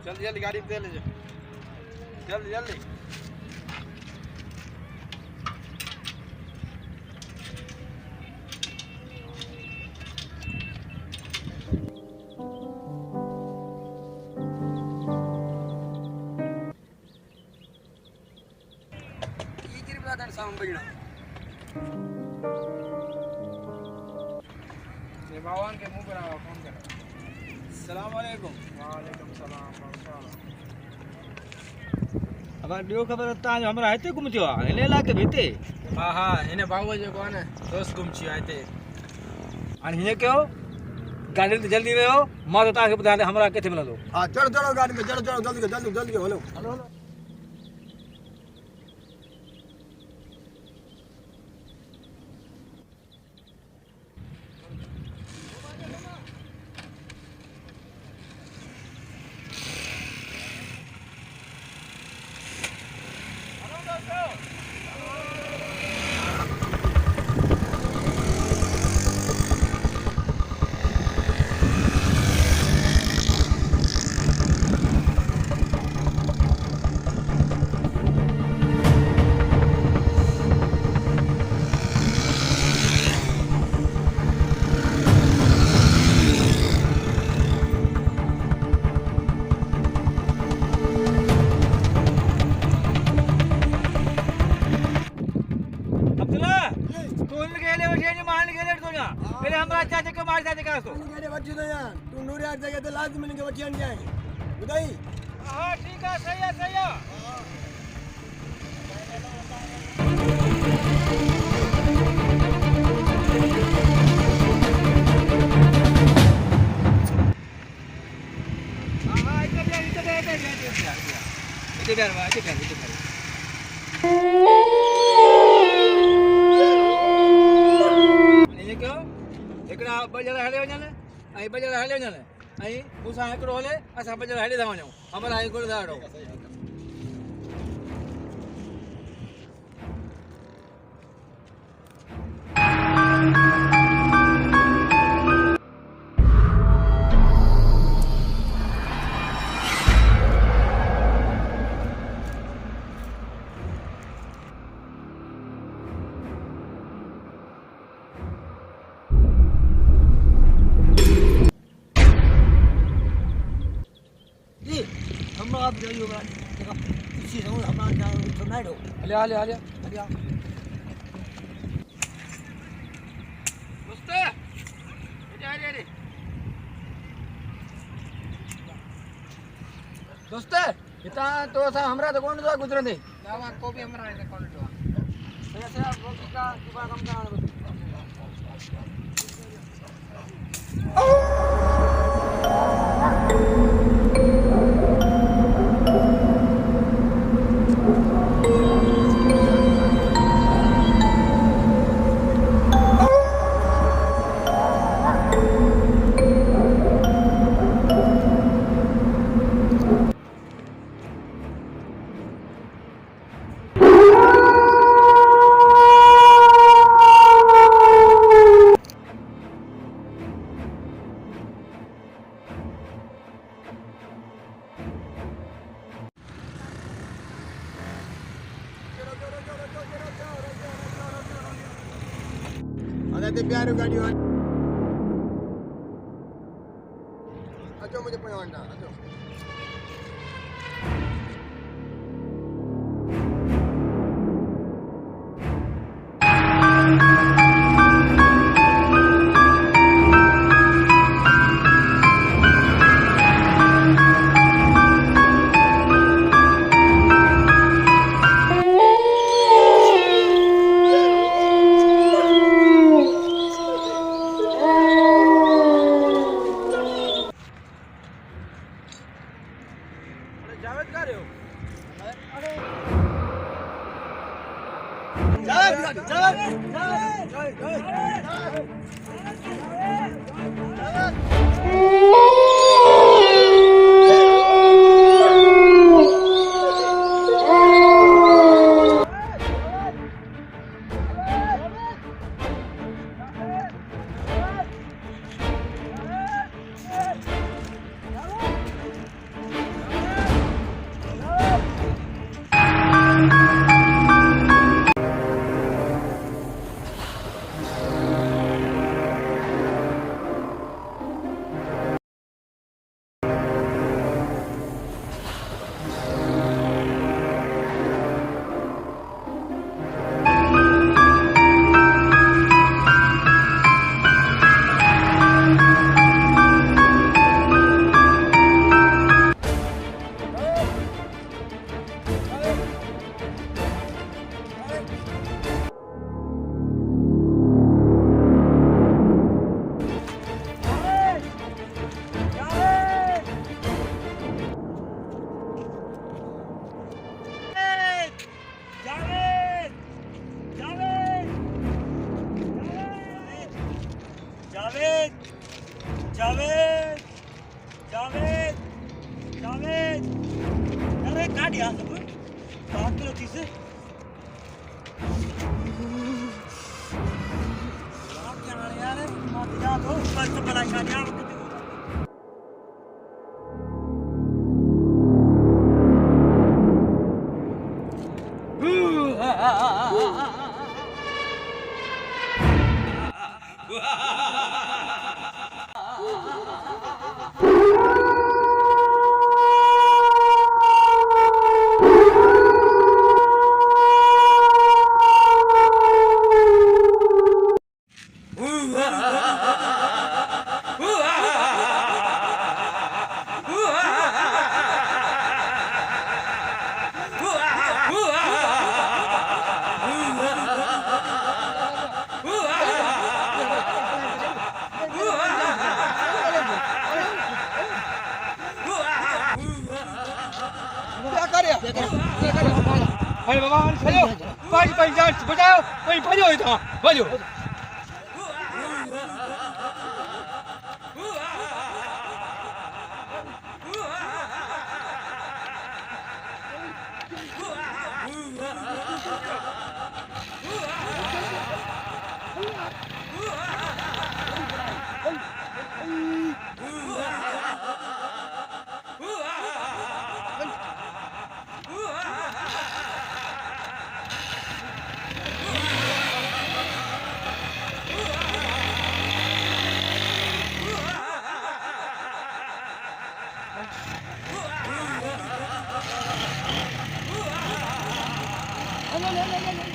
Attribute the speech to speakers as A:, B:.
A: जल्दी जल्दी गाड़ी में तेल ले जाओ, जल्दी जल्दी। साउंड बजना ये भगवान के मुंह पर आओ फोन कर। अस्सलाम वालेकुम। वालेकुम सलाम माशाल्लाह। अब ॾियो ख़बर त हमरा हिते गुम थियो आहे हिन इलाइक़े में हिते। हा हा हिन बाबू जेको आहे न दोस्त गुम थियो आहे हिते। हाणे हीअं कयो गाॾी ते जल्दी वियो मां त तव्हांखे ॿुधायां त हमरा किथे मिलंदो। हा चढ़ो चढ़ो गाॾी में चढ़ो चढ़ो जल्दी जल्दी जल्दी हलो हलो हलो। मेरे हमरा चाचा के मार चाचा का सो मेरे बच्चे तो यार तू नूर यार जगह तो लाजमी इनके बच्चे आन जाए बताई। हां ठीक है सही है सही है। हां इधर हिकिड़ा बजर हले वञनि ऐं बजर हले वञनि ऐं मूंसां हिकिड़ो हले असां बजर हले था वञूं हमरा ही गुरुद्वारो। आप जाइए बात देखो इसी रहूं हमारा जाओ तो नहीं दो ले आ दोस्त ये रे दोस्त इता तो सा हमरा तो कोन जो गुजरन दे लावा को भी हमरा है कोन जो ऐसे आप रोज का सुबह काम कराना अरे प्यारो गाड़ी अचो मुझे पहुंचना अचो। जावेद जावेद जावेद अरे गाड़ी आ सब बात करो तीस आप क्या यार मत जा तो बस बना गाड़ी आ अरे बाबा चलो पाँच पंचायत बचाओ वही भजो इधर भजो no.